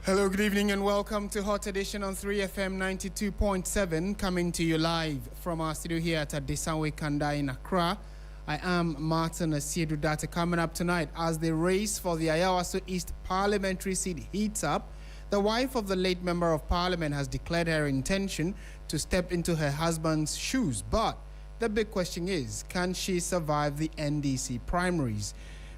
Hello, good evening and welcome to Hot Edition on 3FM 92.7, coming to you live from our studio here at Adesanwe Kanda in Accra. I am Martin Asiedu Data. Coming up tonight, as the race for the Ayawaso East parliamentary seat heats up, the wife of the late member of parliament has declared her intention to step into her husband's shoes. But the big question is, can she survive the NDC primaries?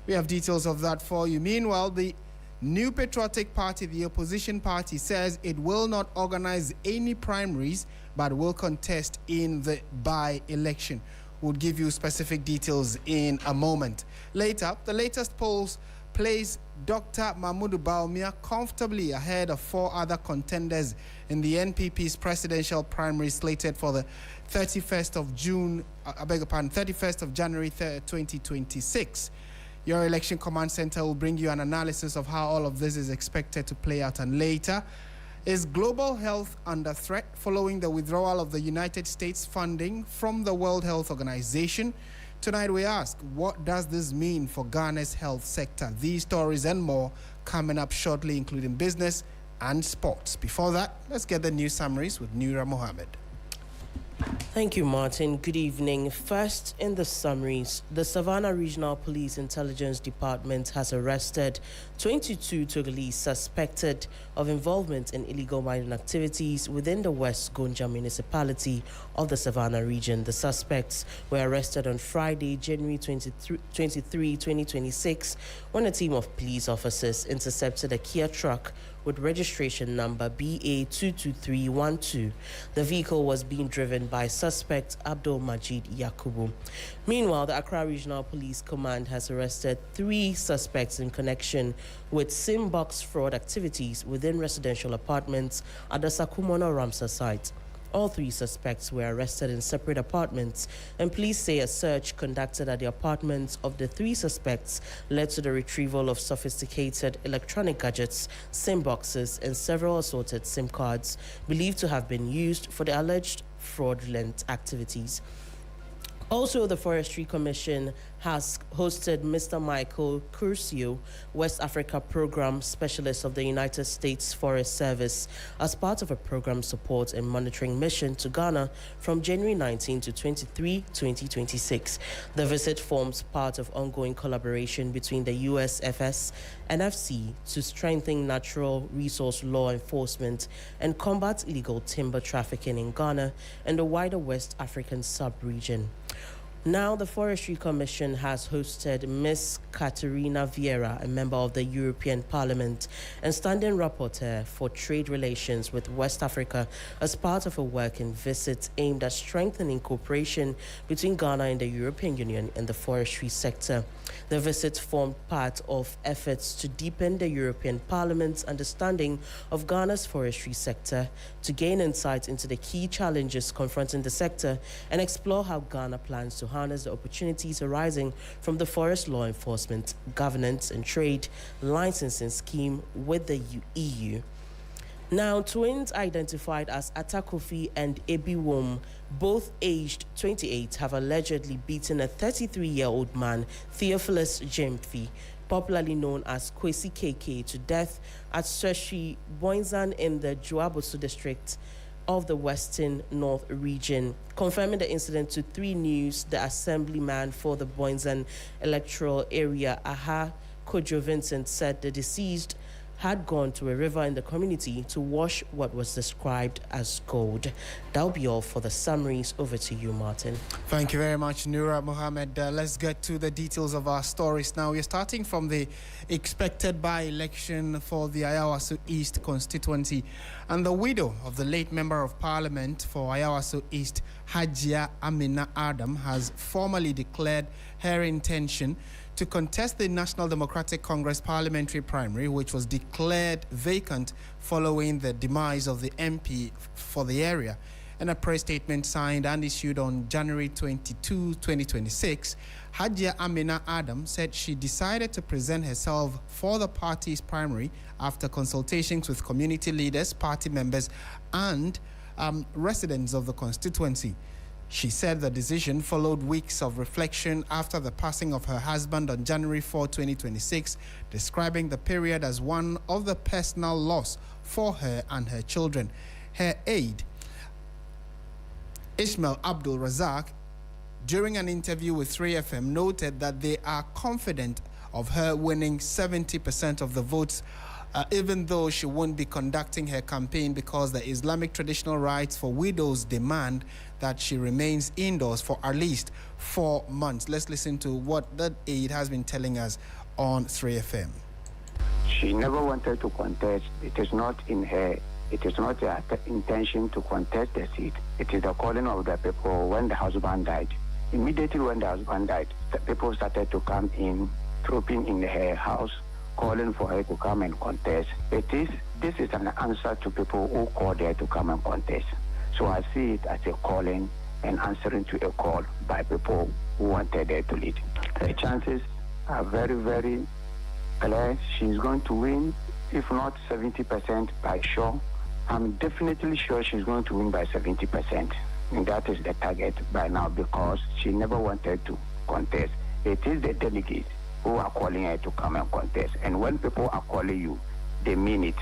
We have details of that for you. Meanwhile, the New Patriotic Party, the opposition party, says it will not organize any primaries but will contest in the by-election. We'll give you specific details in a moment. Later, the latest polls place Dr. Mahmoud Bawumia comfortably ahead of four other contenders in the NPP's presidential primary slated for the 31st of January 2026. Your Election Command Center will bring you an analysis of how all of this is expected to play out. And later, is global health under threat following the withdrawal of the United States funding from the World Health Organization? Tonight we ask, what does this mean for Ghana's health sector? These stories and more coming up shortly, including business and sports. Before that, let's get the news summaries with Nura Mohammed. Thank you, Martin. Good evening. First, in the summaries, the Savannah Regional Police Intelligence Department has arrested 22 Togolese suspected of involvement in illegal mining activities within the West Gonja municipality of the Savannah region. The suspects were arrested on Friday, January 23, 2026, when a team of police officers intercepted a Kia truck with registration number BA22312. The vehicle was being driven by suspect Abdul Majid Yakubu. Meanwhile, the Accra Regional Police Command has arrested 3 suspects in connection with SIM box fraud activities within residential apartments at the Sakumono Ramsar site. All 3 suspects were arrested in separate apartments, and police say a search conducted at the apartments of the 3 suspects led to the retrieval of sophisticated electronic gadgets, SIM boxes, and several assorted SIM cards believed to have been used for the alleged fraudulent activities. Also, the Forestry Commission has hosted Mr. Michael Curcio, West Africa Program Specialist of the United States Forest Service, as part of a program support and monitoring mission to Ghana from January 19 to 23, 2026. The visit forms part of ongoing collaboration between the USFS and FC to strengthen natural resource law enforcement and combat illegal timber trafficking in Ghana and the wider West African sub-region. Now, the Forestry Commission has hosted Ms. Caterina Vieira, a member of the European Parliament and standing rapporteur for trade relations with West Africa, as part of a working visit aimed at strengthening cooperation between Ghana and the European Union in the forestry sector. The visit formed part of efforts to deepen the European Parliament's understanding of Ghana's forestry sector, to gain insight into the key challenges confronting the sector, and explore how Ghana plans to harness the opportunities arising from the forest law enforcement, governance and trade licensing scheme with the EU. Now, twins identified as Atakofi and Ebiwom, both aged 28, have allegedly beaten a 33-year-old man, Theophilus Jemfi, popularly known as Kwesi KK, to death at Sweshi Boinzan in the Juabosu district of the Western North region. Confirming the incident to 3 News, the assemblyman for the Boinzan electoral area, Aha Kojo Vincent, said the deceased had gone to a river in the community to wash what was described as gold. That'll be all for the summaries. Over to you, Martin. Thank you very much, Nura Mohammed. Let's get to the details of our stories now. We're starting from the expected by-election for the Ayawaso East constituency. And the widow of the late member of parliament for Ayawaso East, Hajia Amina Adam, has formally declared her intention to contest the National Democratic Congress parliamentary primary, which was declared vacant following the demise of the MP for the area. In a press statement signed and issued on January 22, 2026, Hajia Amina Adam said she decided to present herself for the party's primary after consultations with community leaders, party members, and residents of the constituency. She said the decision followed weeks of reflection after the passing of her husband on January 4, 2026, describing the period as one of the personal loss for her and her children. Her aide, Ismail Abdul Razak, during an interview with 3FM, noted that they are confident of her winning 70% of the votes, even though she won't be conducting her campaign because the Islamic traditional rights for widows demand that she remains indoors for at least 4 months. Let's listen to what that aide has been telling us on 3FM. She never wanted to contest. It is not her intention to contest the seat. It is the calling of the people when the husband died. Immediately when the husband died, the people started to come in, trooping in her house, calling for her to come and contest. This is an answer to people who called her to come and contest. So I see it as a calling and answering to a call by people who wanted her to lead. The chances are very, very clear. She's going to win, if not 70% by sure. I'm definitely sure she's going to win by 70%. And that is the target by now because she never wanted to contest. It is the delegates who are calling her to come and contest. And when people are calling you, they mean it.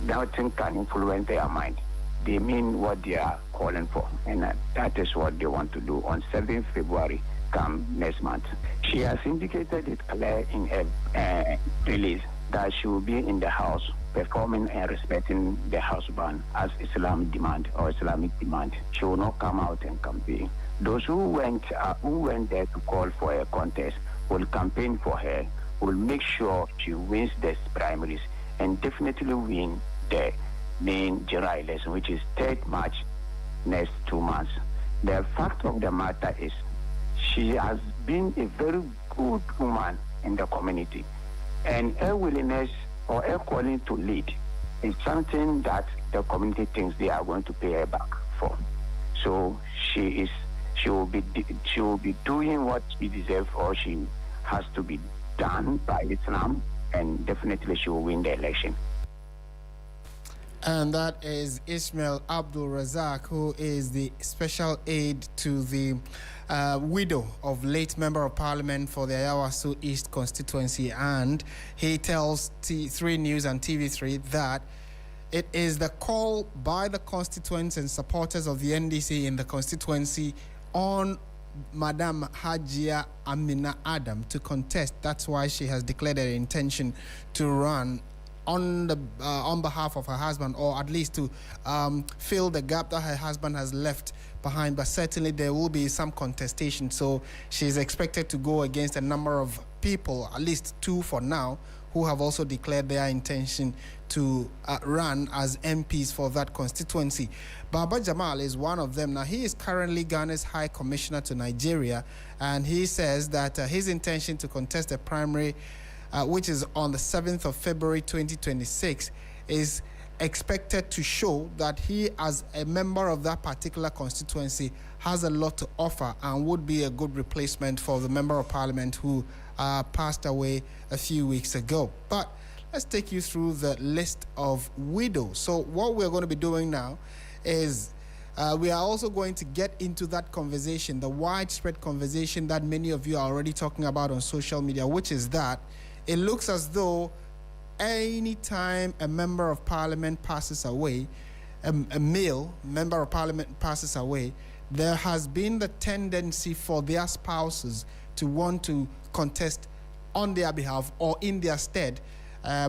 Nothing can influence their mind. They mean what they are calling for. And that is what they want to do on 7th February, come next month. She has indicated it clear in her release that she will be in the house performing and respecting the husband as Islamic demand. She will not come out and campaign. Those who went there to call for a contest will campaign for her, will make sure she wins the primaries and definitely win the main general election, which is 3rd March next 2 months. The fact of the matter is she has been a very good woman in the community, and her willingness or her calling to lead is something that the community thinks they are going to pay her back for. So she will be doing what she deserves or she has to be done by Islam, and definitely she will win the election. And that is Ismail Abdul Razak, who is the special aide to the widow of late Member of Parliament for the Ayawaso East constituency. And he tells T3 News and TV3 that it is the call by the constituents and supporters of the NDC in the constituency on Madam Hajia Amina Adam to contest. That's why she has declared her intention to run on behalf of her husband, or at least to fill the gap that her husband has left behind. But certainly there will be some contestation, so she's expected to go against a number of people, at least 2 for now, who have also declared their intention to run as MPs for that constituency. Baba Jamal is one of them. Now, he is currently Ghana's High Commissioner to Nigeria, and he says that his intention to contest the primary, which is on the 7th of February 2026, is expected to show that he, as a member of that particular constituency, has a lot to offer and would be a good replacement for the Member of Parliament who passed away a few weeks ago. But let's take you through the list of widows. So what we're going to be doing now is we are also going to get into that conversation, the widespread conversation that many of you are already talking about on social media, which is that it looks as though any time a member of parliament passes away, a male member of parliament passes away, there has been the tendency for their spouses to want to contest on their behalf or in their stead,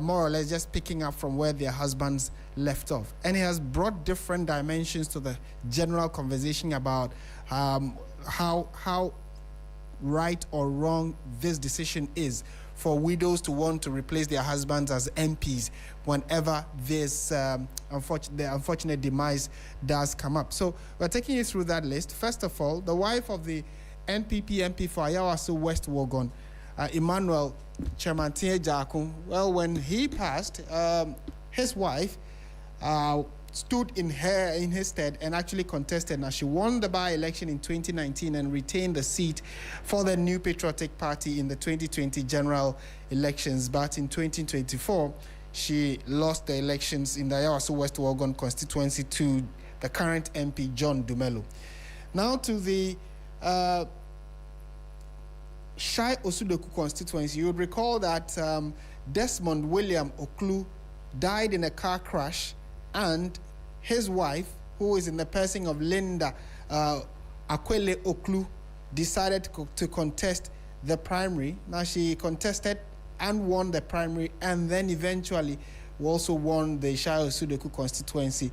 more or less just picking up from where their husbands left off. And it has brought different dimensions to the general conversation about how right or wrong this decision is for widows to want to replace their husbands as MPs whenever this unfortunate demise does come up. So we're taking you through that list. First of all, the wife of the NPP MP for Ayawaso West Wuogon, Emmanuel Chairmantie Jakun, well, when he passed, his wife stood in his stead and actually contested. Now, she won the by-election in 2019 and retained the seat for the New Patriotic Party in the 2020 general elections. But in 2024, she lost the elections in the Ayawaso West Wuogon constituency to the current MP, John Dumelo. Now to the Shai Osudoku constituency. You would recall that Desmond William Oklu died in a car crash, and his wife, who is in the person of Linda Akwele Oklu, decided to contest the primary. Now she contested and won the primary, and then eventually also won the Shai Osudoku constituency.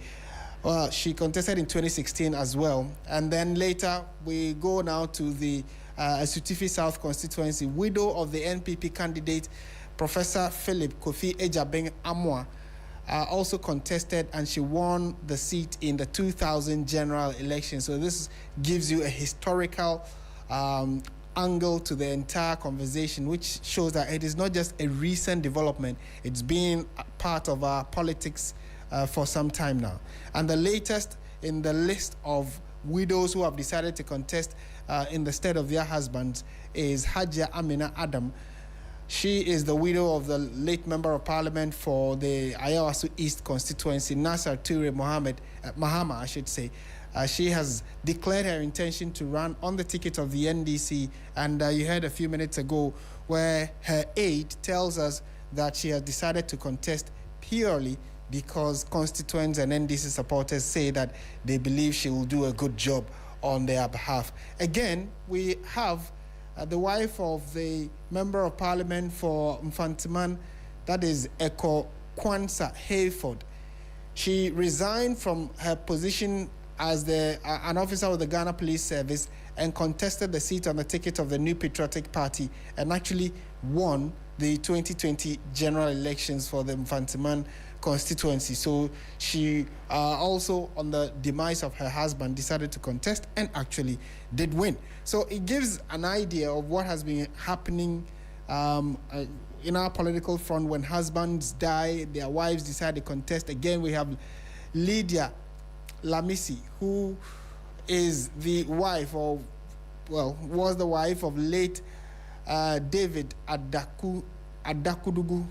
She contested in 2016 as well. And then later, we go now to the Asutifi South constituency. Widow of the NPP candidate, Professor Philip Kofi Ejabeng Amwa, also contested, and she won the seat in the 2000 general election. So this gives you a historical angle to the entire conversation, which shows that it is not just a recent development. It's been a part of our politics for some time now. And the latest in the list of widows who have decided to contest in the stead of their husbands is Hajia Amina Adam. She is the widow of the late Member of Parliament for the Ayawasu East constituency, Nasser Ture Mahama, I should say. She has declared her intention to run on the ticket of the NDC, and you heard a few minutes ago where her aide tells us that she has decided to contest purely because constituents and NDC supporters say that they believe she will do a good job on their behalf. Again, we have the wife of the Member of Parliament for Mfantiman, that is Eko Kwansa Hayford. She resigned from her position as an officer of the Ghana Police Service and contested the seat on the ticket of the New Patriotic Party and actually won the 2020 general elections for the Mfantiman constituency. So she also, on the demise of her husband, decided to contest and actually did win. So it gives an idea of what has been happening in our political front. When husbands die, their wives decide to contest. Again, we have Lydia Lamisi, who is the wife of, was the wife of late David Adakudugu,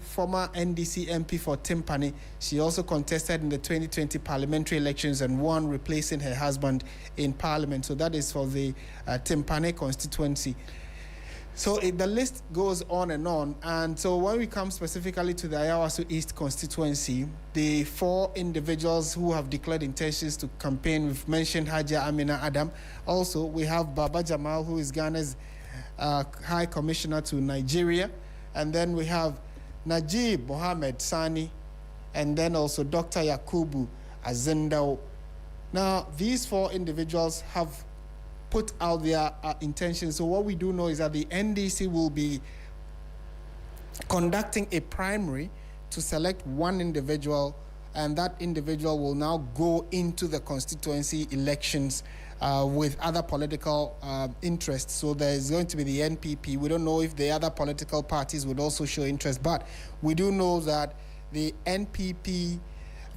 former NDC MP for Timpani. She also contested in the 2020 parliamentary elections and won, replacing her husband in parliament. So that is for the Timpani constituency. So the list goes on. And so when we come specifically to the Ayawasu East constituency, the 4 individuals who have declared intentions to campaign, we've mentioned Hajia Amina Adam. Also, we have Baba Jamal, who is Ghana's High Commissioner to Nigeria. And then we have Najib Mohammed Sani, and then also Dr. Yakubu Azindao. Now, these 4 individuals have put out their intentions. So what we do know is that the NDC will be conducting a primary to select one individual, and that individual will now go into the constituency elections with other political interests. So there's going to be the NPP. We don't know if the other political parties would also show interest, but we do know that the NPP,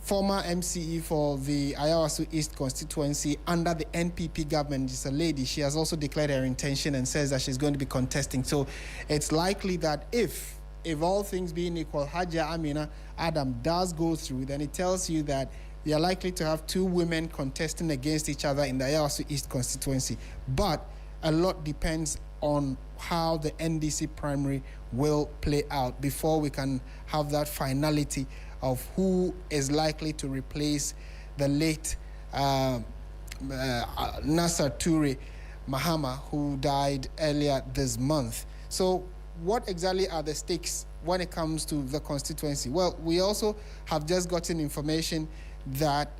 former MCE for the Ayawasu East constituency under the NPP government, is a lady. She has also declared her intention and says that she's going to be contesting. So it's likely that if all things being equal, Hajia Amina Adam does go through, then it tells you that you are likely to have 2 women contesting against each other in the Ayawasu East constituency. But a lot depends on how the NDC primary will play out before we can have that finality of who is likely to replace the late Nasser Ture Mahama, who died earlier this month. So what exactly are the stakes when it comes to the constituency? Well, we also have just gotten information that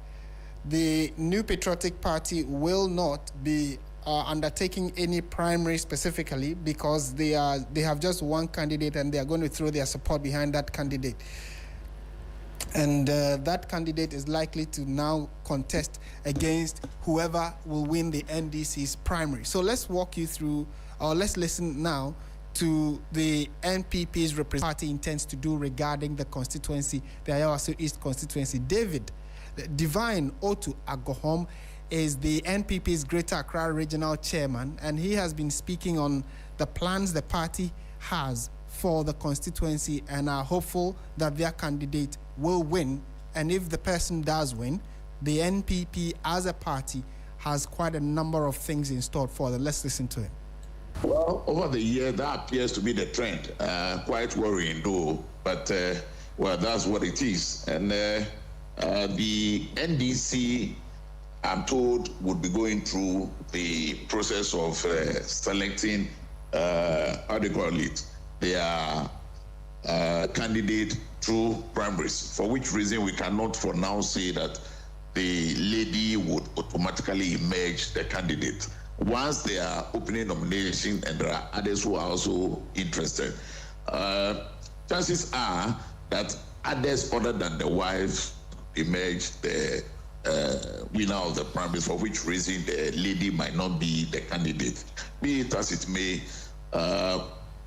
the New Patriotic Party will not be undertaking any primary specifically because they have just one candidate and they are going to throw their support behind that candidate. And that candidate is likely to now contest against whoever will win the NDC's primary. So let's walk you through, or let's listen now to the NPP's representative party intends to do regarding the constituency, the Ayawasu East constituency. Divine Otu Agohom is the NPP's Greater Accra Regional Chairman, and he has been speaking on the plans the party has for the constituency and are hopeful that their candidate will win. And if the person does win, the NPP as a party has quite a number of things in store for them. Let's listen to him. Well, over the year, that appears to be the trend. Quite worrying, though, but well, that's what it is. And the NDC, I'm told, would be going through the process of selecting, how do you call it, their candidate through primaries, for which reason we cannot for now say that the lady would automatically emerge the candidate. Once they are opening nomination and there are others who are also interested, chances are that others other than the wife emerge the winner of the primaries, for which reason the lady might not be the candidate. Be it as it may,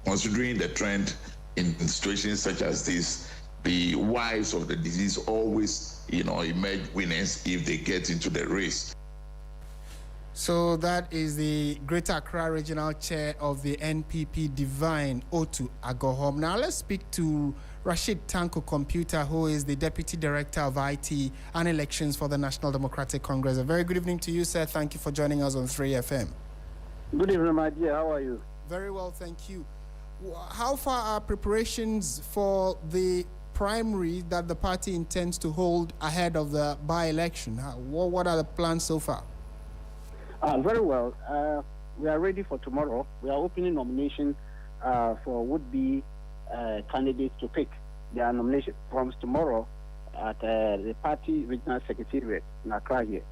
considering the trend in situations such as this, the wives of the deceased always, emerge winners if they get into the race. So that is the Greater Accra Regional Chair of the NPP, Divine Otu Agohom. Now let's speak to Rashid Tanko Computer, who is the Deputy Director of IT and Elections for the National Democratic Congress. A very good evening to you, sir. Thank you for joining us on 3FM. Good evening, my dear. How are you? Very well, thank you. How far are preparations for the primary that the party intends to hold ahead of the by-election? What are the plans so far? Very well. We are ready for tomorrow. We are opening nomination for would-be candidates to pick their nomination forms tomorrow at the party regional secretariat in Accra here.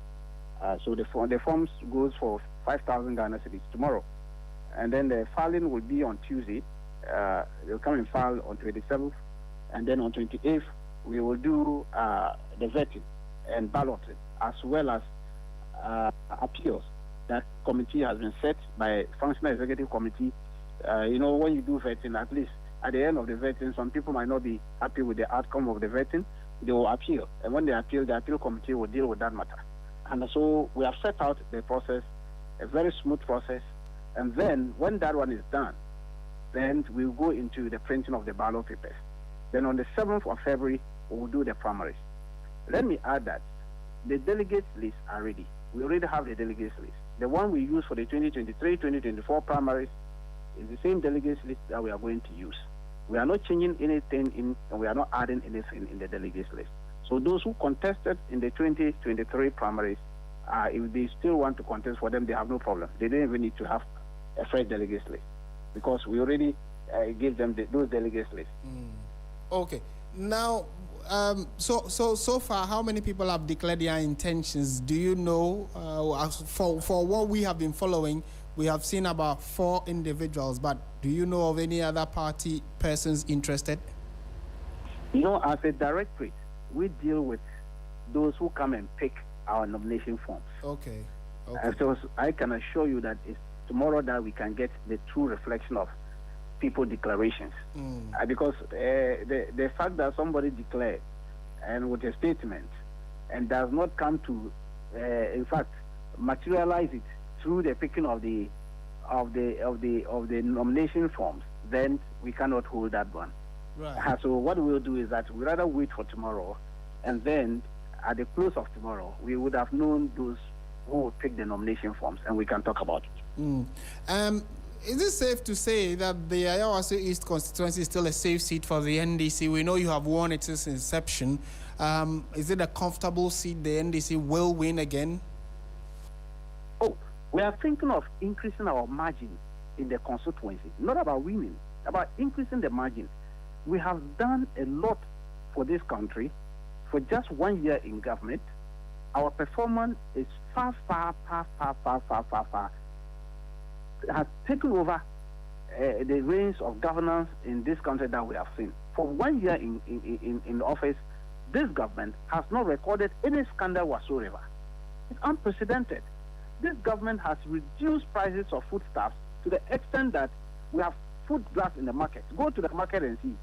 So the forms goes for 5,000 Ghana cedis tomorrow. And then the filing will be on Tuesday. They'll come and file on 27th. And then on 28th, we will do the vetting and balloting, as well as appeals. That committee has been set by Functional Executive Committee. When you do vetting, at least at the end of the vetting, some people might not be happy with the outcome of the vetting. They will appeal. And when they appeal, the appeal committee will deal with that matter. And so we have set out the process, a very smooth process. And then when that one is done, then we'll go into the printing of the ballot papers. Then on the 7th of February, we'll do the primaries. Let me add that the delegates lists are ready. We already have the delegates list. The one we use for the 2023-2024 primaries is the same delegates list that we are going to use. We are not changing anything in, and we are not adding anything in the delegates list. So those who contested in the 2023 primaries, if they still want to contest for them, they have no problem. They don't even need to have a fresh delegates list because we already gave them those delegates lists. Okay. Now, so far, how many people have declared their intentions? Do you know? For what we have been following, we have seen about 4 individuals, but do you know of any other party persons interested? As a directorate, we deal with those who come and pick our nomination forms. Okay. And so I can assure you that it's tomorrow that we can get the true reflection of people declarations. Because the fact that somebody declared and with a statement and does not come to, in fact, materialize it through the picking of the nomination forms, then we cannot hold that one. Right. So what we'll do is that we rather wait for tomorrow, and then at the close of tomorrow, we would have known those who would pick the nomination forms, and we can talk about it. Is it safe to say that the Ayawaso East constituency is still a safe seat for the NDC? We know you have won it since inception. Is it a comfortable seat the NDC will win again? Oh, we are thinking of increasing our margin in the constituency. Not about winning, about increasing the margin. We have done a lot for this country for just 1 year in government. Our performance is far has taken over the reins of governance in this country that we have seen. For 1 year in office, this government has not recorded any scandal whatsoever. It's unprecedented. This government has reduced prices of foodstuffs to the extent that we have food glass in the market. Go to the market and see.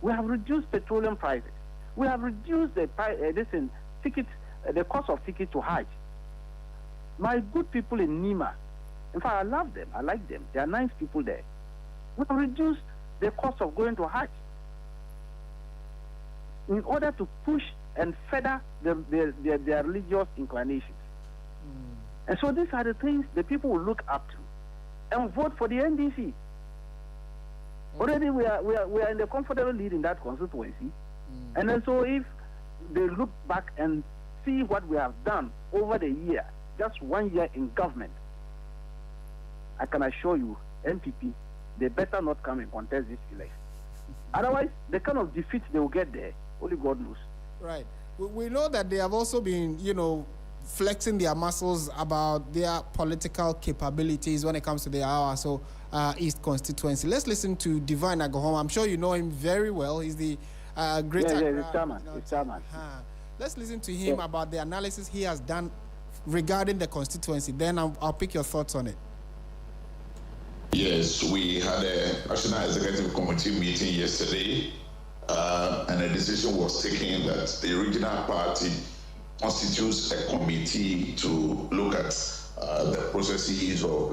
We have reduced petroleum prices. We have reduced the the cost of tickets to Hajj. My good people in Nima, in fact, I love them. I like them. They are nice people there. We have reduced the cost of going to Hajj in order to push and further their religious inclinations. And so these are the things the people will look up to and vote for the NDC. Already we are in the comfortable lead in that constituency. And then so if they look back and see what we have done over the year, just 1 year in government, I can assure you, NPP, they better not come and contest this election. Otherwise, the kind of defeat they will get there, only God knows. Right. We know that they have also been, flexing their muscles about their political capabilities when it comes to the Awaso East constituency. Let's listen to Divine Agohom. I'm sure you know him very well. He's the greater... Yeah, chairman. Let's listen to him about the analysis he has done regarding the constituency. Then I'll pick your thoughts on it. Yes, we had a National Executive Committee meeting yesterday, and a decision was taken that the regional party constitutes a committee to look at the processes of,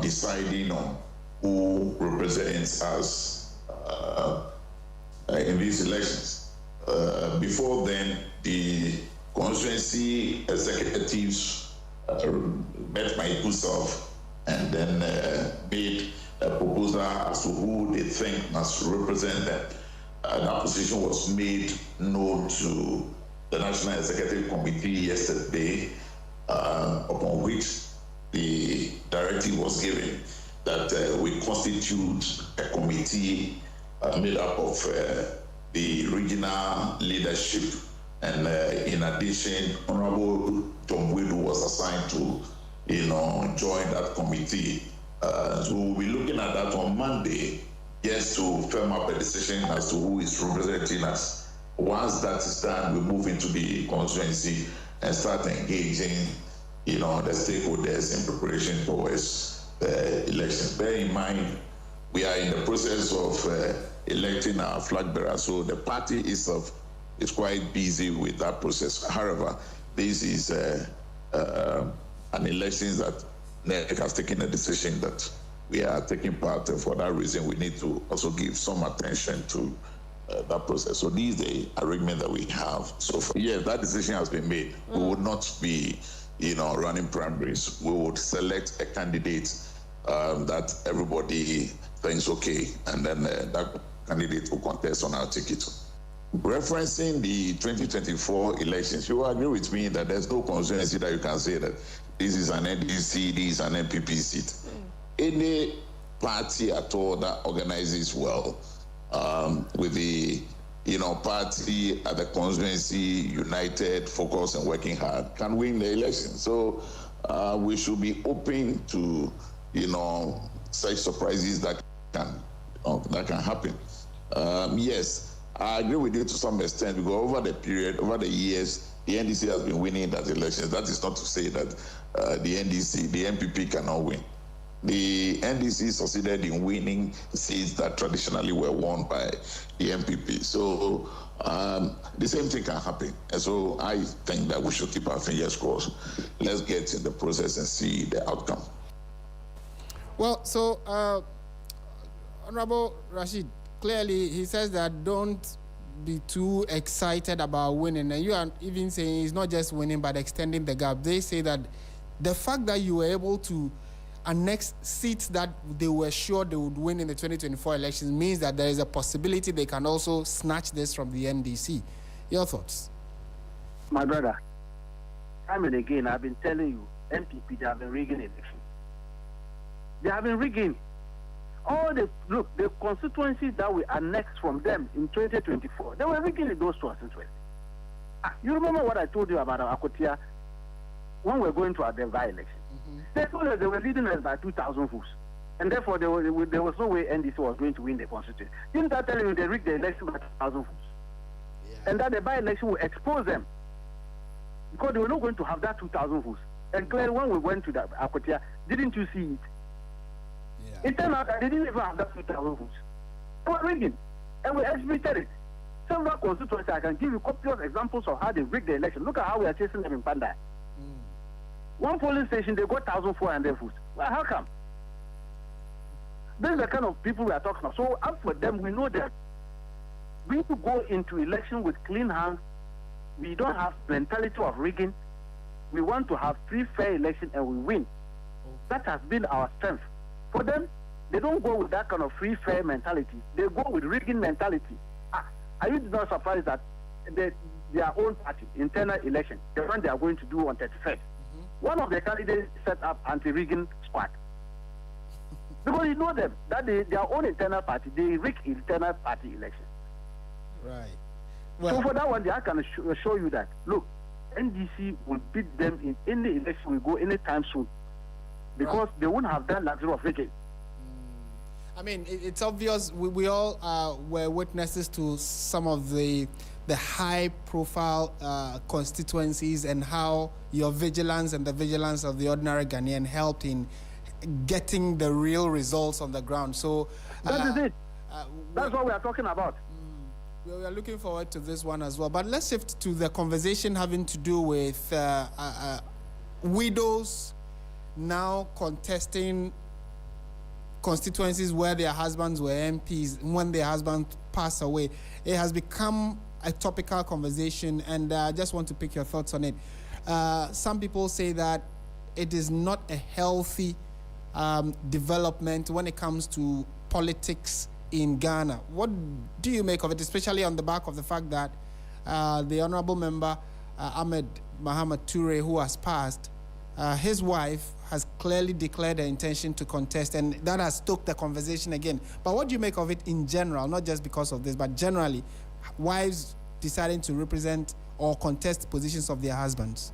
deciding on who represents us in these elections. Before then, the constituency executives met my good self and then made a proposal as to who they think must represent them. That position was made known to the National Executive Committee yesterday, upon which the directive was given that we constitute a committee made up of the regional leadership, and in addition, Honorable John Widu was assigned to join that committee. So we'll be looking at that on Monday, just to firm up a decision as to who is representing us. Once that is done, we move into the constituency and start engaging, the stakeholders in preparation towards the elections. Bear in mind, we are in the process of electing our flag bearer, so the party itself is quite busy with that process. However, this is an election that NEC has taken a decision that we are taking part in. For that reason, we need to also give some attention to that process. So this is the arrangement that we have so far. Yes, that decision has been made. We would not be, running primaries. We would select a candidate that everybody thinks okay, and then that candidate will contest on our ticket. Referencing the 2024 elections, you will agree with me that there's no constituency that you can say that this is an NDC, this is an NPP seat. Any party at all that organizes well, with the party at the constituency united, focused, and working hard, can win the election. So we should be open to such surprises that can happen. Yes, I agree with you to some extent, because over the years, the NDC has been winning that election. That is not to say that the NPP cannot win. The NDC succeeded in winning seats that traditionally were won by the NPP. So the same thing can happen. And so I think that we should keep our fingers crossed. Let's get in the process and see the outcome. Well, so Honorable Rashid, clearly he says that don't be too excited about winning. And you are even saying it's not just winning, but extending the gap. They say that the fact that you were able to annex seats that they were sure they would win in the 2024 elections means that there is a possibility they can also snatch this from the NDC. Your thoughts? My brother, time and again, I've been telling you, NPP, they have been rigging elections. They have been rigging. The constituencies that we annexed from them in 2024, they were rigging those constituencies. You remember what I told you about Akotia when we were going to our by-election? They told us they were leading us by 2,000 votes. And therefore, there was no way NDC was going to win the constituency. Didn't I tell you they rigged the election by 2,000 votes? Yeah. And that the by-election will expose them. Because they were not going to have that 2,000 votes. And clearly, when we went to the Akotia, didn't you see it? Yeah. It turned out that they didn't even have that 2,000 votes. They were rigging. And we exhibited it. Several constituencies, I can give you copious examples of how they rigged the election. Look at how we are chasing them in Pandai. One polling station, they got 1,400 votes. Well, how come? This is the kind of people we are talking about. So, up for them, we know that we need to go into election with clean hands. We don't have mentality of rigging. we want to have free, fair election and we win. That has been our strength. For them, they don't go with that kind of free, fair mentality. They go with rigging mentality. Are you not surprised that their own party, internal election, the one they are going to do on 31st, one of the candidates set up anti-rigging squad? Because you know them, that their own internal party, they rig internal party election. Right. Well, so for that one, I can show you that, look, NDC will beat them in any election we go anytime soon. Because they won't have that luxury of rigging. I mean, it's obvious we all were witnesses to some of the high-profile constituencies and how your vigilance and the vigilance of the ordinary Ghanaian helped in getting the real results on the ground. So that is it. That's what we are talking about. We are looking forward to this one as well. But let's shift to the conversation having to do with widows now contesting constituencies where their husbands were MPs when their husband passed away. It has become a topical conversation, and I just want to pick your thoughts on it. Some people say that it is not a healthy development when it comes to politics in Ghana. What do you make of it, especially on the back of the fact that the honorable member Ahmed Mohamed Toure, who has passed, his wife has clearly declared her intention to contest, and that has stoked the conversation again. But what do you make of it in general, not just because of this, but generally, wives deciding to represent or contest positions of their husbands?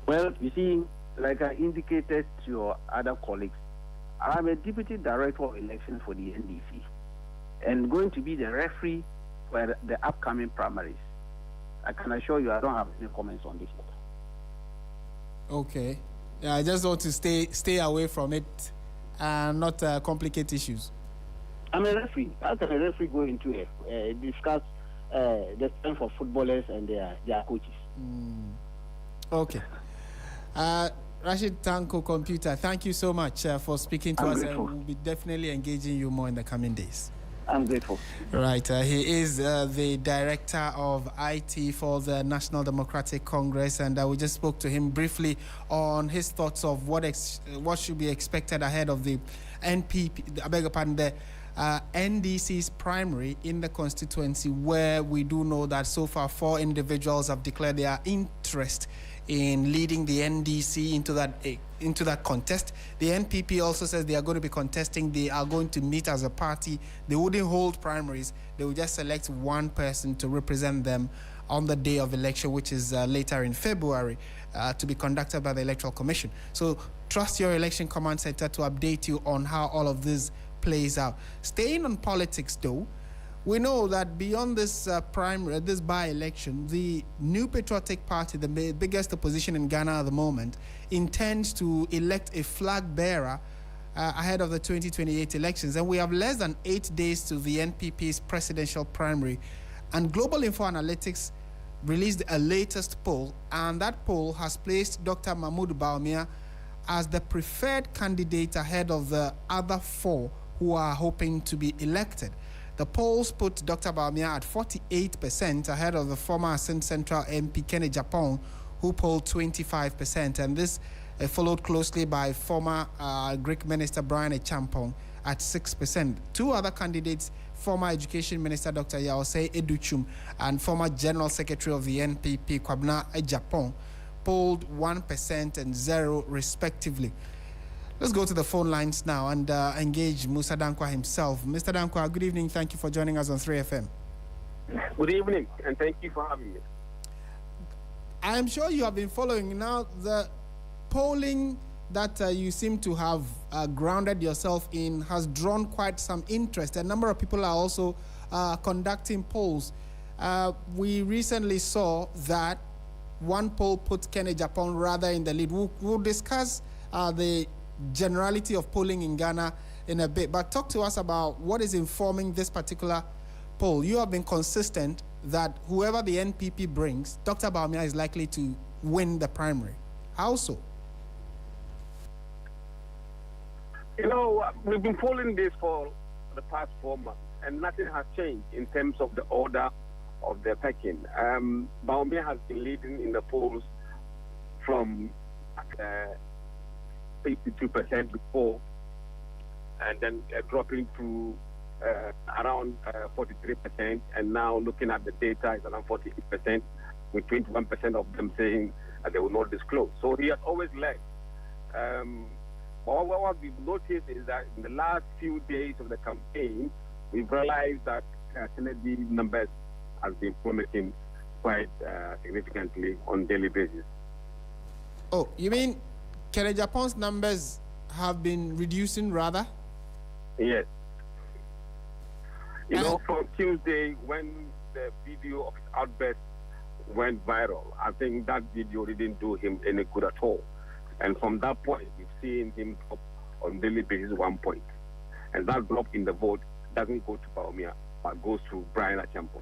Well, you see, like I indicated to your other colleagues, I'm a deputy director of election for the NDC and going to be the referee for the upcoming primaries. I can assure you I don't have any comments on this matter. Okay. Yeah, I just want to stay away from it and not complicate issues. I'm a referee. How can a referee go into discuss the strength of footballers and their coaches? Okay. Rashid Tanko Computer, thank you so much for speaking to us, and we'll be definitely engaging you more in the coming days. I'm grateful. Right. He is the director of IT for the National Democratic Congress, and we just spoke to him briefly on his thoughts of what should be expected ahead of the NPP, I beg your pardon, the NDC's primary in the constituency, where we do know that so far 4 individuals have declared their interest in leading the NDC into that contest. The NPP also says they are going to be contesting. They are going to meet as a party. They wouldn't hold primaries. They will just select one person to represent them on the day of election, which is later in February, to be conducted by the Electoral Commission. So trust your election command center to update you on how all of this plays out. Staying on politics, though, we know that beyond this this by-election, the New Patriotic Party, the biggest opposition in Ghana at the moment, intends to elect a flag bearer ahead of the 2028 elections. And we have less than 8 days to the NPP's presidential primary. And Global Info Analytics released a latest poll, and that poll has placed Dr. Mahmoud Bawumia as the preferred candidate ahead of the other 4 who are hoping to be elected. The polls put Dr. Bawumia at 48% ahead of the former Assin Central MP Kenny Japong, who polled 25%, and this followed closely by former Greek Minister Brian Echampong at 6%. 2 other candidates, former Education Minister Dr. Yaosei Educhum and former General Secretary of the NPP Kwabena Ejapong, polled 1% and 0% respectively. Let's go to the phone lines now and engage Musa Dankwa himself. Mr. Dankwa, good evening. Thank you for joining us on 3FM. Good evening, and thank you for having me. I am sure you have been following now the polling that you seem to have grounded yourself in has drawn quite some interest. A number of people are also conducting polls. We recently saw that one poll put Kenny Japong rather in the lead. We'll discuss the generality of polling in Ghana in a bit, but talk to us about what is informing this particular poll. You have been consistent that whoever the NPP brings, Dr. Bawumia is likely to win the primary. How so? You know, we've been following this for the past 4 months, and nothing has changed in terms of the order of the pecking. Bawumia has been leading in the polls from 52% before, and then dropping to around 43%, and now looking at the data is around 48%, with 21% of them saying they will not disclose. So he has always led. But what we've noticed is that in the last few days of the campaign, we've realized that Kennedy numbers has been plummeting quite significantly on a daily basis. Oh, you mean Kennedy Apon's numbers have been reducing rather? Yes. You know, from Tuesday when the video of his outburst went viral, I think that video didn't do him any good at all. And from that point, we've seen him drop on a daily basis 1 point. And that drop in the vote doesn't go to Bawumia, but goes to Brian Acheampong.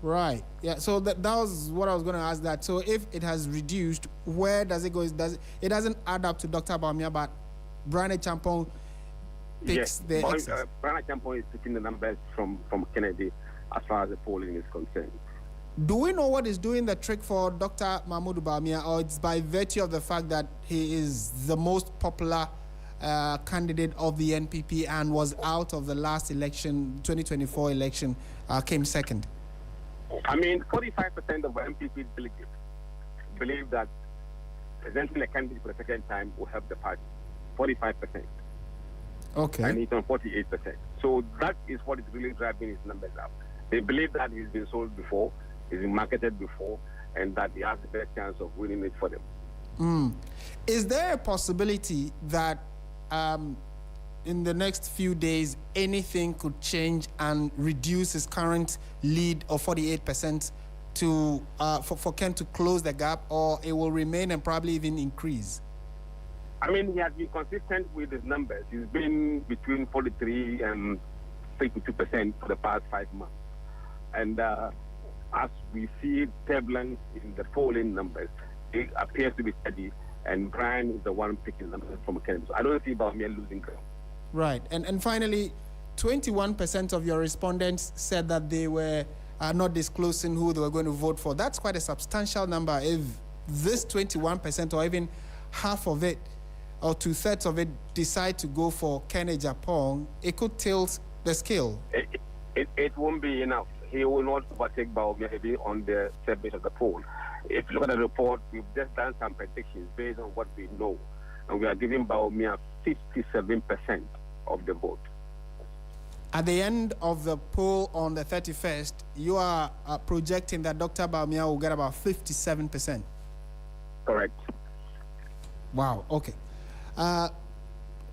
Right. Yeah. So that was what I was going to ask. That. So if it has reduced, where does it go? It doesn't add up to Dr. Bawumia, but Brian Acheampong picks the excess. Brian Acheampong is picking the numbers from Kennedy as far as the polling is concerned. Do we know what is doing the trick for Dr. Mahmoud Bawumia, or it's by virtue of the fact that he is the most popular candidate of the NPP and was out of the last election, 2024 election, came second? I mean, 45% of NPP delegates believe that presenting a candidate for the second time will help the party. 45%. Okay. And he's on 48%. So that is what is really driving his numbers up. They believe that he's been sold before, he's been marketed before, and that he has the best chance of winning it for them. Is there a possibility that in the next few days anything could change and reduce his current lead of 48% to for Ken to close the gap, or it will remain and probably even increase? I mean, he has been consistent with his numbers. He's been between 43 and 52% for the past 5 months. And as we see turbulence in the polling numbers, it appears to be steady, and Brian is the one picking numbers from Kennedy. So I don't see Bawumia losing ground. Right. And finally, 21% of your respondents said that they were not disclosing who they were going to vote for. That's quite a substantial number. If this 21% or even half of it or 2/3 of it decide to go for Kennedy Acheampong, it could tilt the scale. It won't be enough. He will not overtake Bawumia on the surface of the poll. If you look at the report, we've just done some predictions based on what we know, and we are giving Bawumia 57% of the vote. At the end of the poll on the 31st, you are projecting that Dr. Bawumia will get about 57%. Correct. Wow, okay.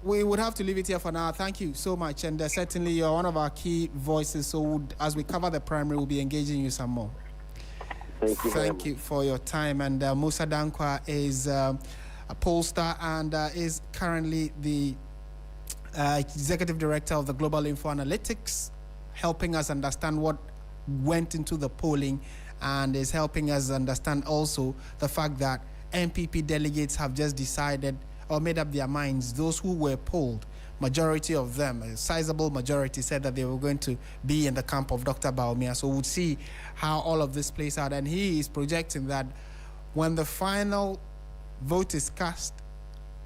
We would have to leave it here for now. Thank you so much, and certainly you're one of our key voices, so as we cover the primary, we'll be engaging you some more. Thank you for your time. And Musa Dankwa is a pollster and is currently the executive director of the Global Info Analytics, helping us understand what went into the polling, and is helping us understand also the fact that NPP delegates have just decided or made up their minds. Those who were polled, majority of them, a sizable majority, said that they were going to be in the camp of Dr. Bawumia. So we'll see how all of this plays out. And he is projecting that when the final vote is cast,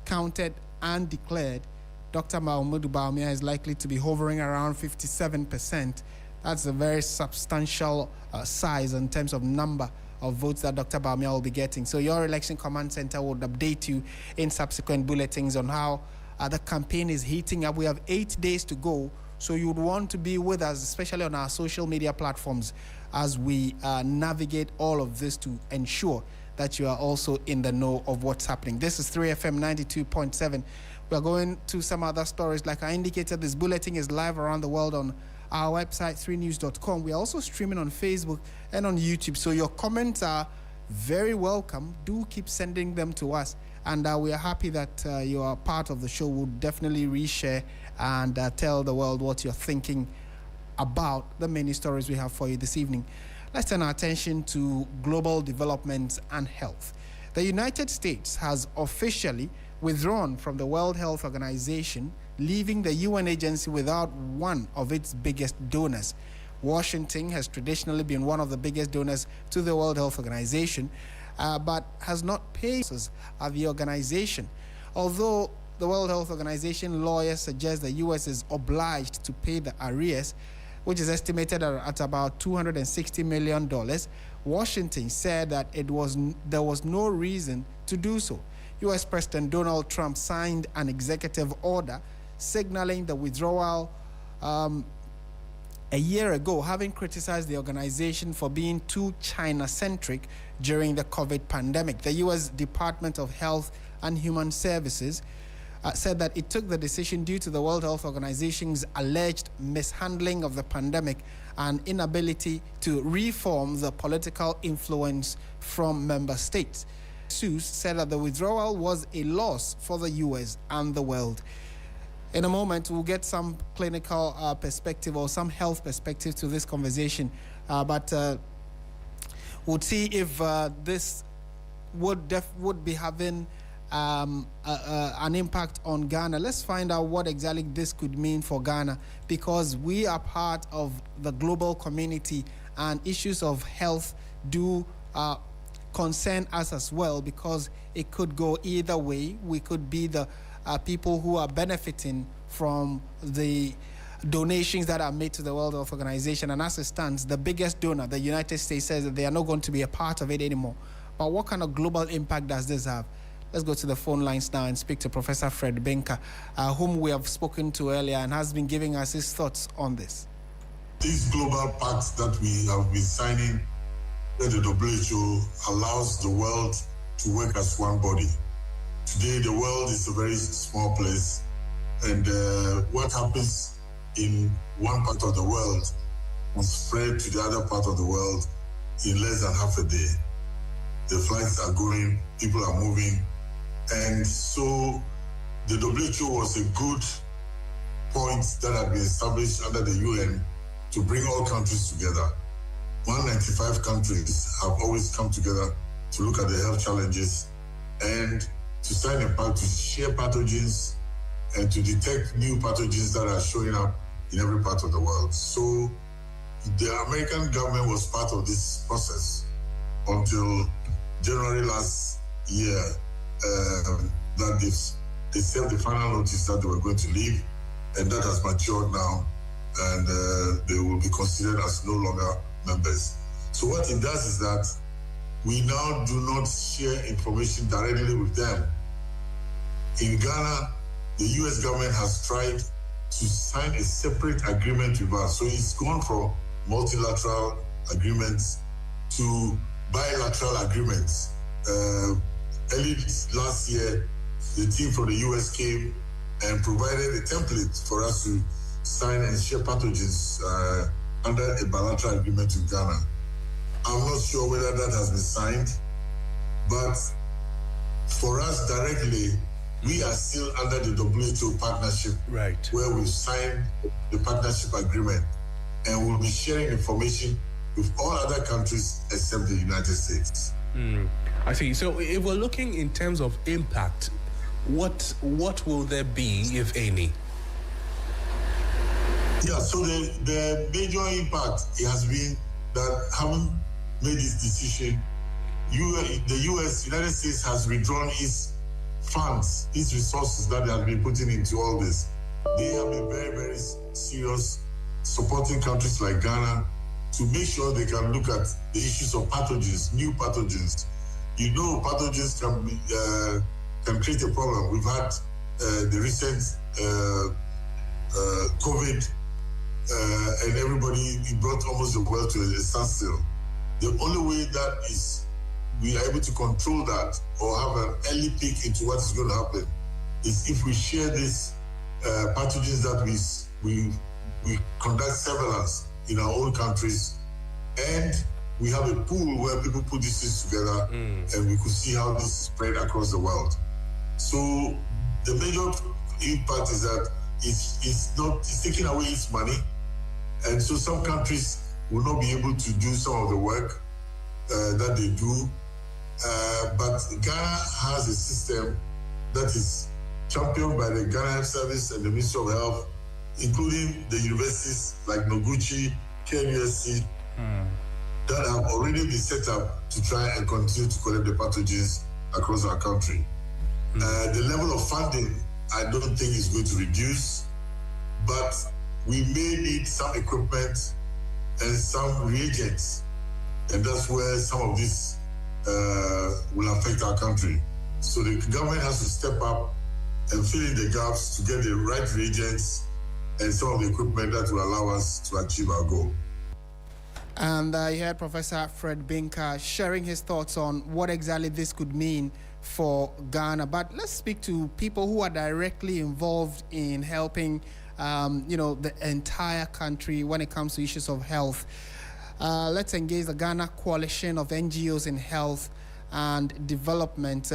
counted, and declared, Dr. Mahmoud Bawumia is likely to be hovering around 57%. That's a very substantial size in terms of number of votes that Dr. Bawumia will be getting. So your election command center will update you in subsequent bulletins on how the campaign is heating up. We have 8 days to go, so you would want to be with us, especially on our social media platforms, as we navigate all of this to ensure that you are also in the know of what's happening. This is 3FM 92.7. We're going to some other stories. Like I indicated, this bulletin is live around the world on our website, 3news.com. We're also streaming on Facebook and on YouTube, so your comments are very welcome. Do keep sending them to us, and we are happy that you are part of the show. We'll definitely reshare and tell the world what you're thinking about the many stories we have for you this evening. Let's turn our attention to global development and health. The United States has officially withdrawn from the World Health Organization, leaving the UN agency without one of its biggest donors. Washington has traditionally been one of the biggest donors to the World Health Organization, but has not paid at the organization. Although the World Health Organization lawyers suggest the U.S. is obliged to pay the arrears, which is estimated at about $260 million, Washington said that there was no reason to do so. U.S. President Donald Trump signed an executive order signaling the withdrawal a year ago, having criticized the organization for being too China-centric during the COVID pandemic. The U.S. Department of Health and Human Services said that it took the decision due to the World Health Organization's alleged mishandling of the pandemic and inability to reform the political influence from member states. Seuss said that the withdrawal was a loss for the U.S. and the world. In a moment, we'll get some clinical perspective or some health perspective to this conversation, but we'll see if this would be having an impact on Ghana. Let's find out what exactly this could mean for Ghana, because we are part of the global community and issues of health do concern us as well, because it could go either way. We could be the people who are benefiting from the donations that are made to the World Health Organization, and as it stands, the biggest donor, the United States, says that they are not going to be a part of it anymore. But what kind of global impact does this have? Let's go to the phone lines now and speak to Professor Fred Benka, whom we have spoken to earlier and has been giving us his thoughts on this. These global pacts that we have been signing with the WHO allows the world to work as one body. Today, the world is a very small place, and what happens in one part of the world will spread to the other part of the world in less than half a day. The flights are going, people are moving, and so the WHO was a good point that had been established under the UN to bring all countries together. 195 countries have always come together to look at the health challenges and to sign a pact to share pathogens and to detect new pathogens that are showing up in every part of the world. So the American government was part of this process until January last year, that they sent the final notice that they were going to leave, and that has matured now, and they will be considered as no longer members. So what it does is that we now do not share information directly with them. In Ghana, the US government has tried to sign a separate agreement with us. So it's gone from multilateral agreements to bilateral agreements. Early last year, the team from the US came and provided a template for us to sign and share pathogens under a bilateral agreement with Ghana. I'm not sure whether that has been signed, but for us directly, we are still under the WHO partnership, right, where we've signed the partnership agreement, and we'll be sharing information with all other countries except the United States. I see. So if we're looking in terms of impact, what will there be, if any? Yeah, so the major impact has been that having made this decision, the United States has withdrawn its funds, its resources that they have been putting into all this. They have been very, very serious supporting countries like Ghana to make sure they can look at the issues of pathogens, new pathogens. You know, pathogens can create a problem. We've had the recent COVID, and everybody, it brought almost the world to a standstill. The only way that is we are able to control that or have an early peek into what is going to happen is if we share these pathogens that we conduct surveillance in our own countries, and we have a pool where people put these things together, and we could see how this is spread across the world. So the major impact is that it's taking away its money, and so some countries will not be able to do some of the work that they do. But Ghana has a system that is championed by the Ghana Health Service and the Ministry of Health, including the universities like Noguchi, KNUST, that have already been set up to try and continue to collect the pathogens across our country. The level of funding, I don't think is going to reduce, but we may need some equipment and some reagents, and that's where some of this will affect our country. So the government has to step up and fill in the gaps to get the right reagents and some of the equipment that will allow us to achieve our goal. And you heard Professor Fred Binka sharing his thoughts on what exactly this could mean for Ghana. But let's speak to people who are directly involved in helping, the entire country when it comes to issues of health. Let's engage the Ghana Coalition of NGOs in Health and Development.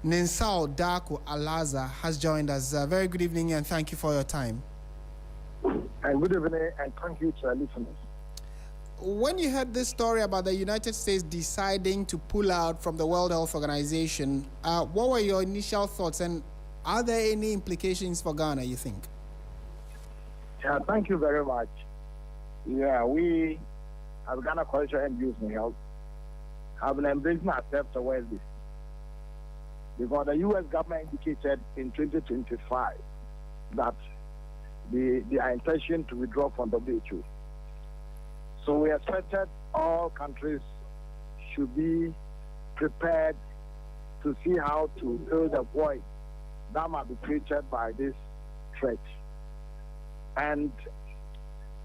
Ninsao Darko Alaza has joined us. Very good evening and thank you for your time. And good evening and thank you to our listeners. When you heard this story about the United States deciding to pull out from the World Health Organization, what were your initial thoughts, and are there any implications for Ghana, you think? Yeah, thank you very much. Yeah, we, as Ghana Coalition and Youth in Health, have been embracing ourselves towards this. Because the U.S. government indicated in 2025 that their intention to withdraw from WHO. So we expected all countries should be prepared to see how to fill the void that might be created by this threat. And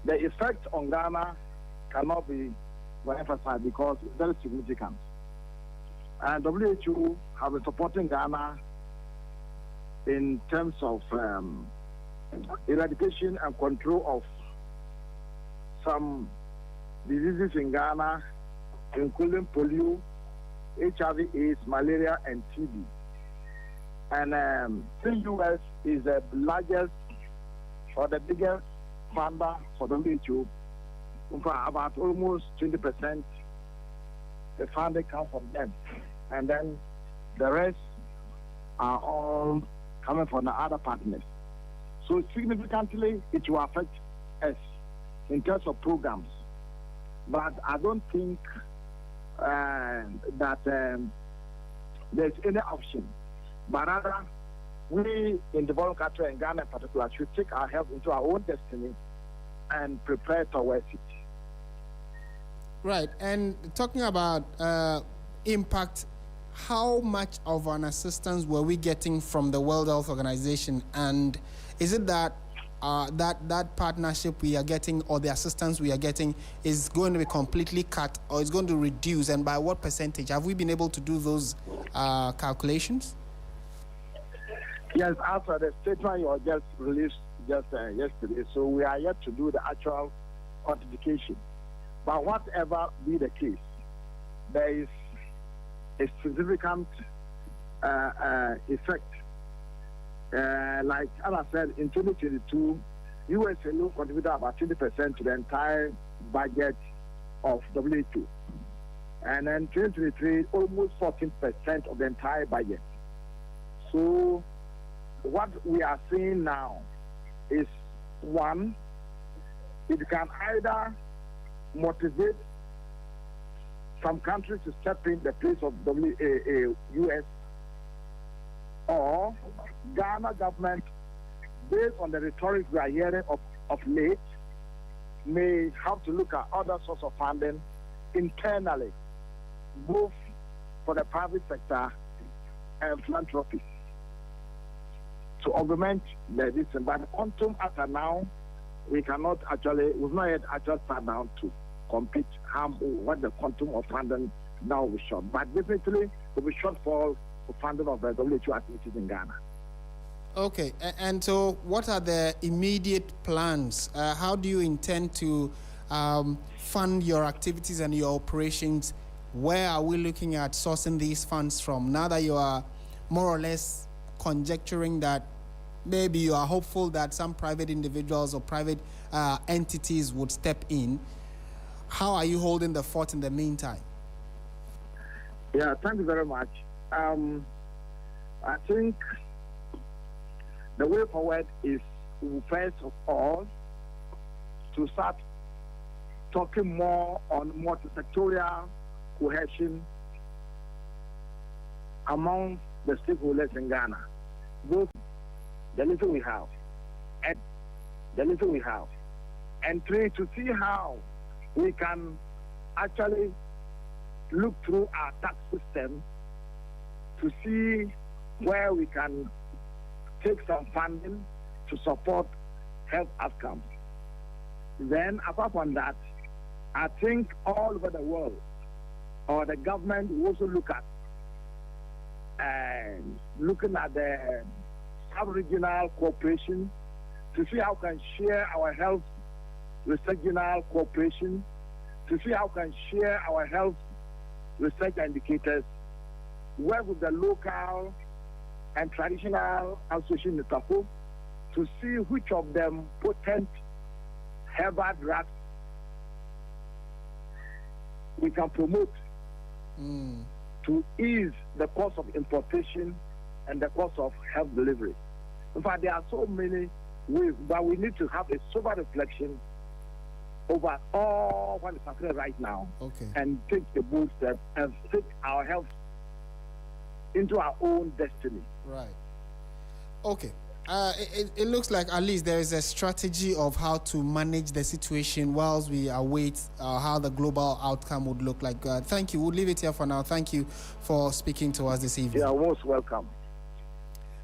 the effect on Ghana cannot be emphasized because it's very significant. And WHO have been supporting Ghana in terms of eradication and control of some diseases in Ghana, including polio, HIV/AIDS, malaria, and TB. And the U.S. is the largest or the biggest funder for WHO. About almost 20%, the funding comes from them. And then the rest are all coming from the other partners. So significantly, it will affect us in terms of programs. But I don't think that there's any option. But rather, we in developed countries, and Ghana in particular, should take our health into our own destiny and prepare towards it. Right. And talking about impact, how much of an assistance were we getting from the World Health Organization? And is it that that partnership we are getting, or the assistance we are getting, is going to be completely cut, or is going to reduce, and by what percentage? Have we been able to do those calculations? Yes, after the statement you just released yesterday, so we are yet to do the actual quantification. But whatever be the case, there is a significant effect. Like Anna said, in 2022, U.S. alone contributed about 20% to the entire budget of WHO. And then 2023, almost 14% of the entire budget. So what we are seeing now is, one, it can either motivate some countries to step in the place of U.S., or Ghana government, based on the rhetoric we are hearing of late, may have to look at other sources of funding internally, both for the private sector and philanthropy, to augment the distance. But quantum after now, we've not yet actually sat down to compete what the quantum of funding now will be short. But definitely, there will be shortfall for funding of the WHO activities in Ghana. Okay, and so what are the immediate plans? How do you intend to fund your activities and your operations? Where are we looking at sourcing these funds from? Now that you are more or less conjecturing that maybe you are hopeful that some private individuals or private entities would step in, how are you holding the fort in the meantime? Yeah, thank you very much. I think the way forward is, first of all, to start talking more on multi-sectorial cohesion among the stakeholders in Ghana, both the little we have and the little we have, and three, to see how we can actually look through our tax system to see where we can take some funding to support health outcomes. Then, apart from that, I think all over the world, or the government will also look at looking at the sub-regional cooperation to see how we can share our health with regional cooperation, to see how we can share our health research indicators, work with the local and traditional association in Tapo to see which of them potent herbal drugs we can promote to ease the cost of importation and the cost of health delivery. In fact, there are so many ways, but we need to have a sober reflection over all what is happening right now, and take the bold step and take our health into our own destiny. Right. Okay. It looks like at least there is a strategy of how to manage the situation whilst we await how the global outcome would look like. Thank you. We'll leave it here for now. Thank you for speaking to us this evening. You are most welcome.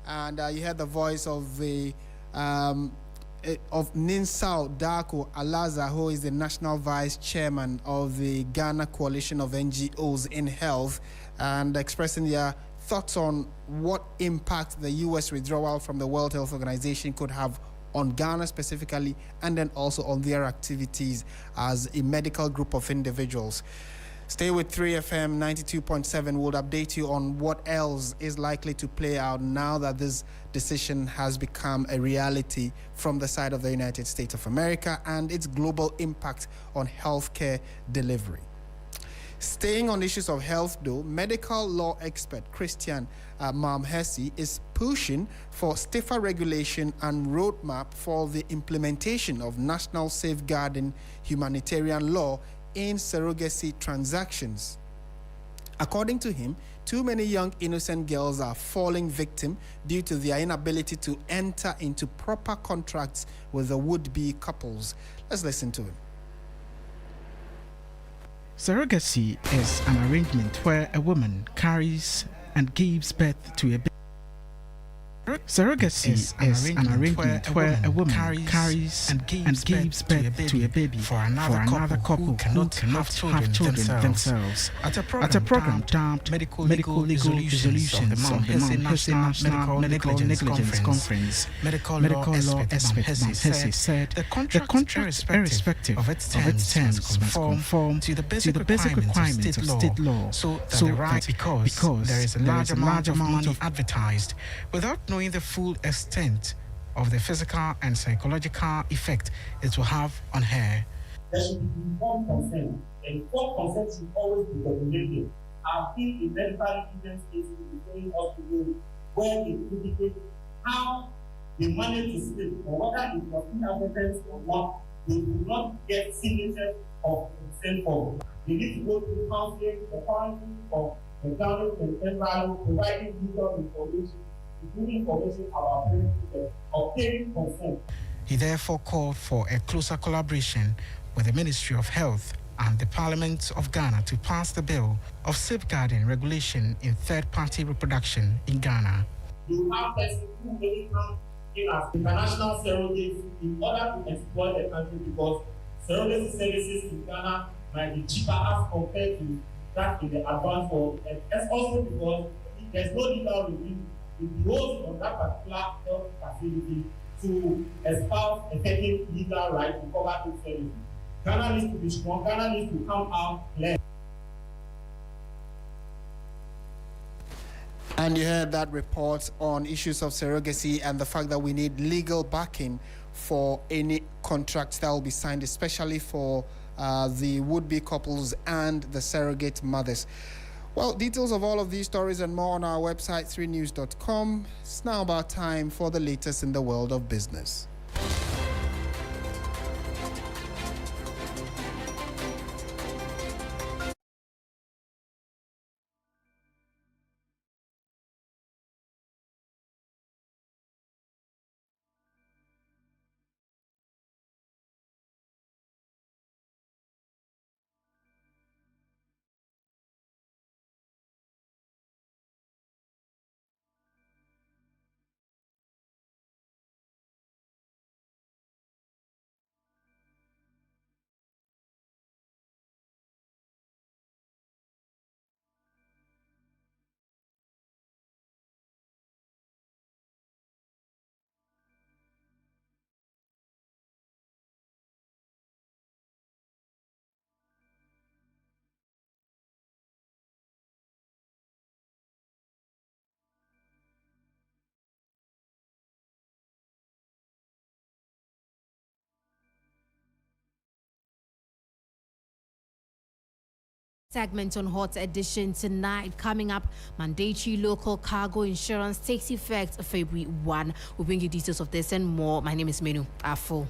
And you heard the voice of the of Ninsau Darko Alaza, who is the National Vice Chairman of the Ghana Coalition of NGOs in Health, and expressing their thoughts on what impact the U.S. withdrawal from the World Health Organization could have on Ghana specifically, and then also on their activities as a medical group of individuals. Stay with 3FM 92.7. We'll update you on what else is likely to play out now that this decision has become a reality from the side of the United States of America and its global impact on healthcare delivery. Staying on issues of health, though, medical law expert Christian Mamhesi is pushing for stiffer regulation and roadmap for the implementation of national safeguarding humanitarian law in surrogacy transactions. According to him, too many young innocent girls are falling victim due to their inability to enter into proper contracts with the would-be couples. Let's listen to him. Surrogacy is an arrangement where a woman carries and gives birth to a baby. Surrogacy is an arrangement where a woman carries and gives birth to a baby for another couple who cannot have children themselves. At a program dubbed Medical Legal Resolutions of the National Medical Negligence Conference, medical law expert Mamhesi said the contract, irrespective of its terms, must conform to the basic requirements of state law, so that because there is a large amount of money advertised without knowing the full extent of the physical and psychological effect it will have on her. There should be informed consent, and informed consent should always be regulated. I've been in medical evidence cases in going hospitals where they indicate how they manage to sleep, or whether it was inadvertent or not, they do not get signatures of consent form. They need to go through counseling, the quarantine, or examining and environment, providing legal information, including information about benefits, obtaining consent. He therefore called for a closer collaboration with the Ministry of Health and the Parliament of Ghana to pass the bill of safeguarding regulation in third-party reproduction in Ghana. You have persons who really come in as international surrogates in order to exploit the country because surrogacy services in Ghana might be cheaper as compared to that in the advanced world, and that's also because there's no legal review. It goes on that particular health facility to espouse effective legal right to cover its services. Ghana needs to be strong. Ghana needs to come out clear. And you heard that report on issues of surrogacy and the fact that we need legal backing for any contracts that will be signed, especially for the would-be couples and the surrogate mothers. Well, details of all of these stories and more on our website, 3news.com. It's now about time for the latest in the world of business. Segment on Hot Edition tonight. Coming up, mandatory local cargo insurance takes effect February 1. We'll bring you details of this and more. My name is Menu Afo.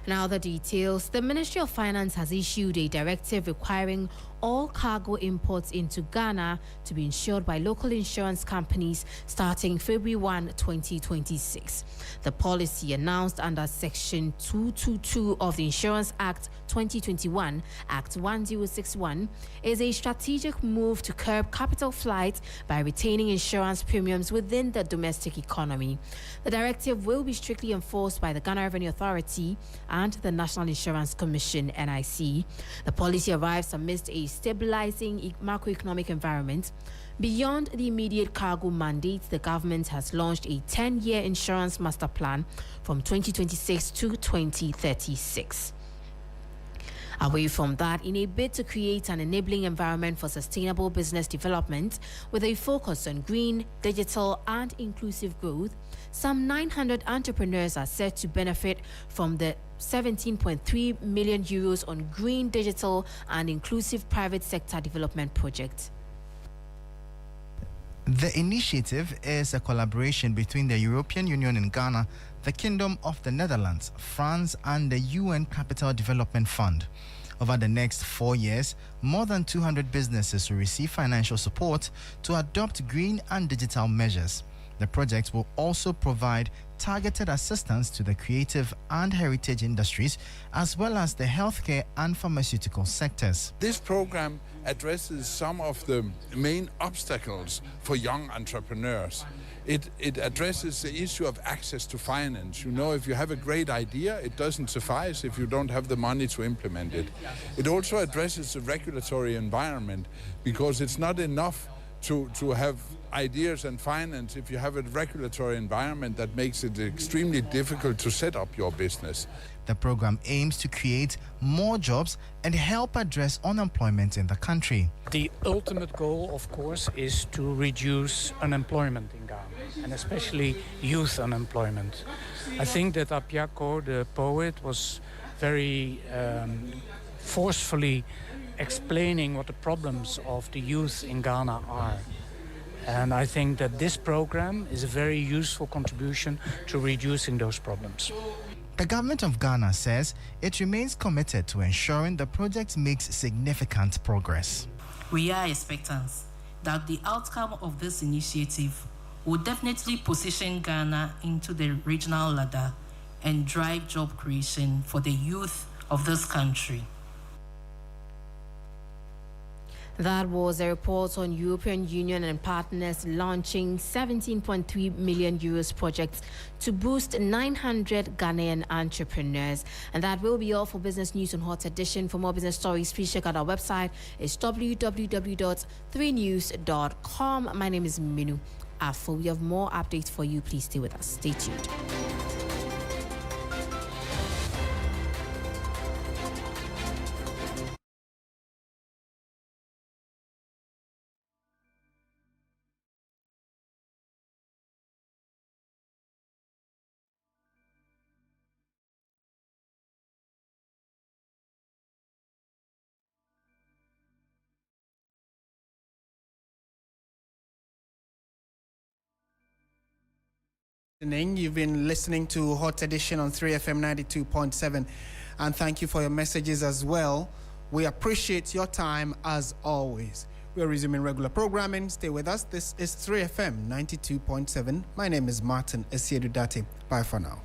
Now the details. The Ministry of Finance has issued a directive requiring all cargo imports into Ghana to be insured by local insurance companies starting February 1, 2026. The policy, announced under Section 222 of the Insurance Act 2021, Act 1061, is a strategic move to curb capital flight by retaining insurance premiums within the domestic economy. The directive will be strictly enforced by the Ghana Revenue Authority and the National Insurance Commission, NIC. The policy arrives amidst a stabilizing macroeconomic environment. Beyond the immediate cargo mandate, the government has launched a 10-year insurance master plan from 2026 to 2036. Away from that, in a bid to create an enabling environment for sustainable business development with a focus on green, digital, and inclusive growth, some 900 entrepreneurs are set to benefit from the 17.3 million euros on green, digital, and inclusive private sector development project. The initiative is a collaboration between the European Union in Ghana, the Kingdom of the Netherlands, France, and the UN Capital Development Fund. Over the next 4 years, more than 200 businesses will receive financial support to adopt green and digital measures. The project will also provide targeted assistance to the creative and heritage industries, as well as the healthcare and pharmaceutical sectors. This program addresses some of the main obstacles for young entrepreneurs. It addresses the issue of access to finance. You know, if you have a great idea, it doesn't suffice if you don't have the money to implement it. It also addresses the regulatory environment, because it's not enough to have ideas and finance if you have a regulatory environment that makes it extremely difficult to set up your business. The program aims to create more jobs and help address unemployment in the country. The ultimate goal, of course, is to reduce unemployment in Ghana, and especially youth unemployment. I think that Apiako, the poet, was very forcefully explaining what the problems of the youth in Ghana are. And I think that this program is a very useful contribution to reducing those problems. The government of Ghana says it remains committed to ensuring the project makes significant progress. We are expectant that the outcome of this initiative will definitely position Ghana into the regional ladder and drive job creation for the youth of this country. That was a report on European Union and partners launching 17.3 million euros projects to boost 900 Ghanaian entrepreneurs. And that will be all for Business News on Hot Edition. For more business stories, please check out our website. It's www.3news.com. My name is Minu Afo. We have more updates for you. Please stay with us. Stay tuned. You've been listening to Hot Edition on 3FM 92.7, and thank you for your messages as well. We appreciate your time as always. We're resuming regular programming. Stay with us. This is 3FM 92.7. My name is Martin Esiedudate. Bye for now.